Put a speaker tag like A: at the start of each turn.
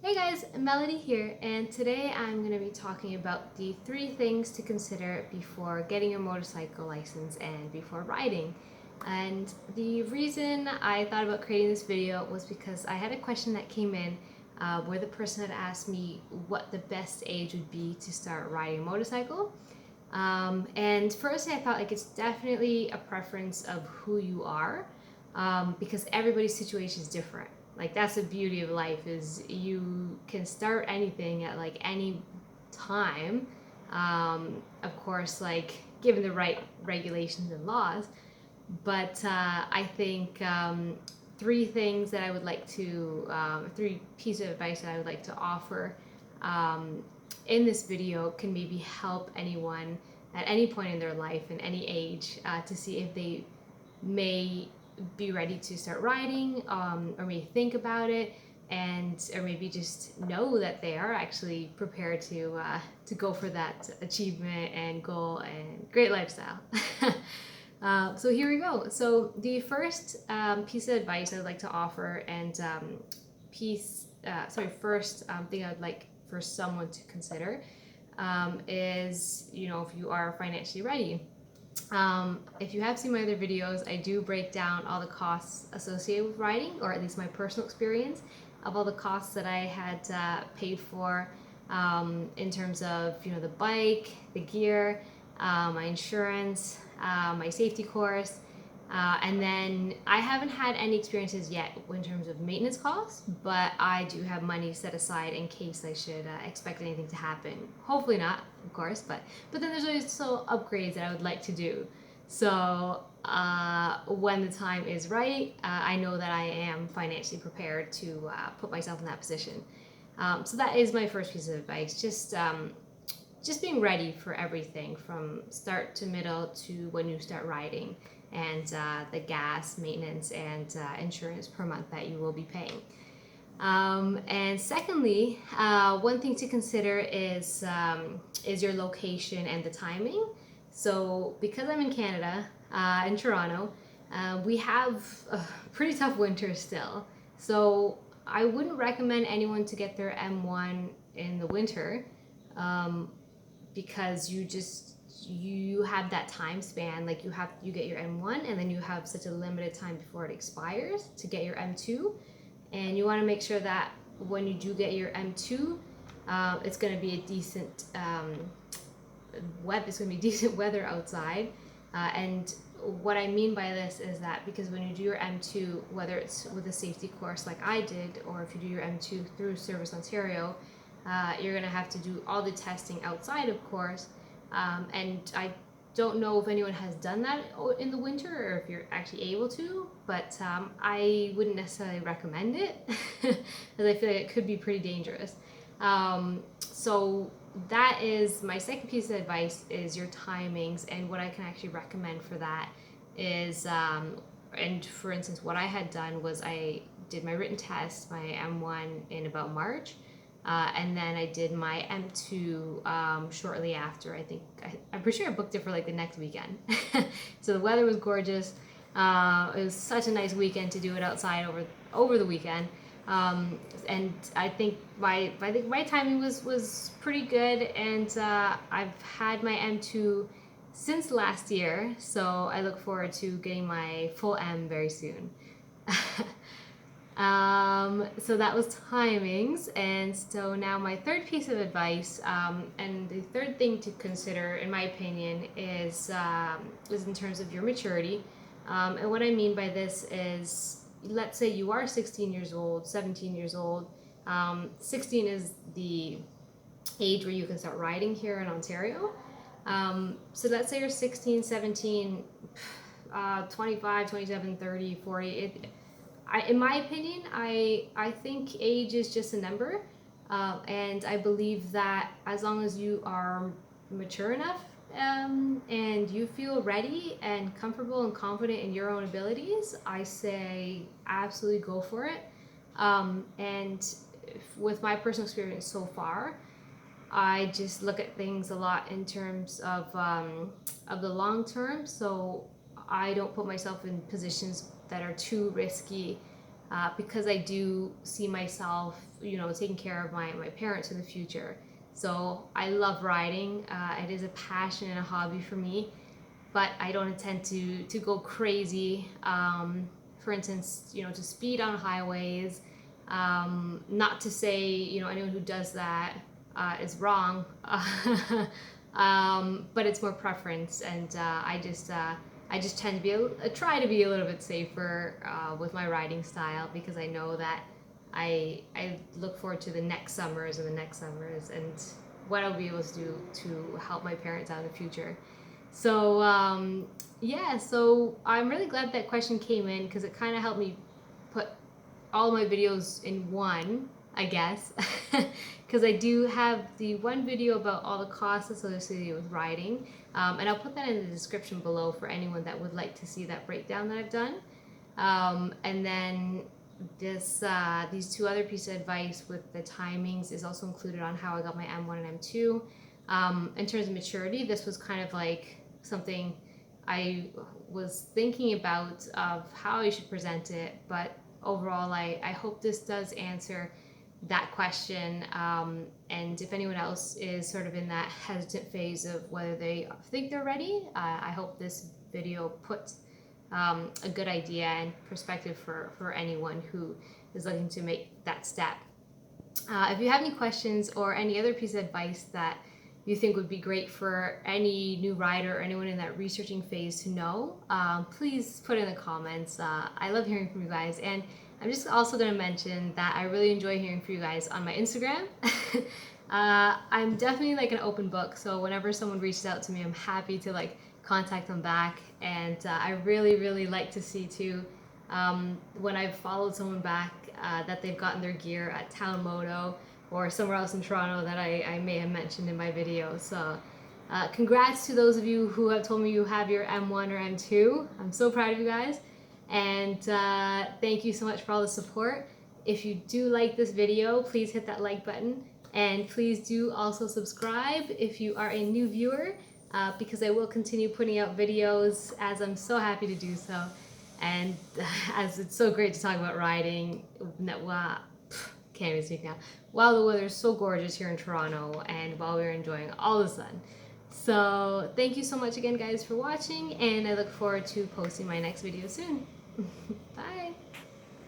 A: Hey guys, Melody here, and today I'm going to be talking about the 3 things to consider before getting your motorcycle license and before riding. And the reason I thought about creating this video was because I had a question that came in where the person had asked me what the best age would be to start riding a motorcycle. And firstly, I thought like it's definitely a preference of who you are, because everybody's situation is different. Like that's the beauty of life is you can start anything at like any time. Of course, like given the right regulations and laws. But I think 3 things that I would like to, 3 pieces of advice that I would like to offer um, in this video can maybe help anyone at any point in their life and any age to see if they may be ready to start riding, or may think about it, and or maybe just know that they are actually prepared to go for that achievement and goal and great lifestyle. So here we go. So the first piece of advice I would like to offer, and first thing I would like for someone to consider is, if you are financially ready. If you have seen my other videos, I do break down all the costs associated with riding, or at least my personal experience of all the costs that I had paid for, in terms of the bike, the gear, my insurance, my safety course, and then I haven't had any experiences yet in terms of maintenance costs, but I do have money set aside in case I should expect anything to happen. Hopefully not, of course, but then there's also upgrades that I would like to do. So when the time is right, I know that I am financially prepared to put myself in that position. So that is my first piece of advice. Just being ready for everything from start to middle to when you start riding, and the gas, maintenance, and insurance per month that you will be paying. And secondly, one thing to consider is your location and the timing. So because I'm in Canada, in Toronto, we have a pretty tough winter still. So I wouldn't recommend anyone to get their M1 in the winter, um, because you have that time span. Like you get your M1 and then you have such a limited time before it expires to get your M2, and you want to make sure that when you do get your M2, it's going to be a decent it's going to be decent weather outside. And what I mean by this is that because when you do your M2, whether it's with a safety course like I did, or if you do your M2 through Service Ontario, you're going to have to do all the testing outside, of course. And I don't know if anyone has done that in the winter or if you're actually able to, but I wouldn't necessarily recommend it because I feel like it could be pretty dangerous. So that is my second piece of advice, is your timings, and what I can actually recommend for that is, and for instance, what I had done was I did my written test, my M1, in about March. And then I did my M2 shortly after. I'm pretty sure I booked it for like the next weekend. So the weather was gorgeous. It was such a nice weekend to do it outside over the weekend. And I think my timing was pretty good. And I've had my M2 since last year, so I look forward to getting my full M very soon. So that was timings, and so now my third piece of advice, and the third thing to consider, in my opinion, is in terms of your maturity. And what I mean by this is, let's say you are 16 years old, 17 years old. 16 is the age where you can start riding here in Ontario. So let's say you're 16, 17, 25, 27, 30, 40. In my opinion, I think age is just a number, and I believe that as long as you are mature enough, and you feel ready and comfortable and confident in your own abilities, I say absolutely go for it. And with my personal experience so far, I just look at things a lot in terms of the long term. So I don't put myself in positions that are too risky, because I do see myself, taking care of my parents in the future. So I love riding. It is a passion and a hobby for me, but I don't intend to go crazy. For instance, to speed on highways. Not to say, anyone who does that is wrong, but it's more preference, and I just tend to try to be a little bit safer with my riding style, because I know that I look forward to the next summers and the next summers and what I'll be able to do to help my parents out in the future. So yeah, so I'm really glad that question came in, because it kind of helped me put all my videos in one, I guess, because I do have the one video about all the costs associated with riding, and I'll put that in the description below for anyone that would like to see that breakdown that I've done. And then these two other pieces of advice with the timings is also included on how I got my M1 and M2. In terms of maturity, this was kind of like something I was thinking about of how I should present it, but overall I hope this does answer that question, and if anyone else is sort of in that hesitant phase of whether they think they're ready, I hope this video puts a good idea and perspective for anyone who is looking to make that step. If you have any questions or any other piece of advice that you think would be great for any new rider or anyone in that researching phase to know, please put in the comments. I love hearing from you guys, and I'm just also going to mention that I really enjoy hearing from you guys on my Instagram. I'm definitely like an open book, so whenever someone reaches out to me, I'm happy to like contact them back, and I really like to see too, when I've followed someone back, that they've gotten their gear at Town Moto or somewhere else in Toronto that I may have mentioned in my video. So congrats to those of you who have told me you have your M1 or M2. I'm so proud of you guys, and thank you so much for all the support. If you do like this video, please hit that like button, and please do also subscribe if you are a new viewer, because I will continue putting out videos, as I'm so happy to do so, and as it's so great to talk about riding. Can't even speak now. While the weather is so gorgeous here in Toronto, and while we're enjoying all the sun. So thank you so much again, guys, for watching, and I look forward to posting my next video soon. Bye.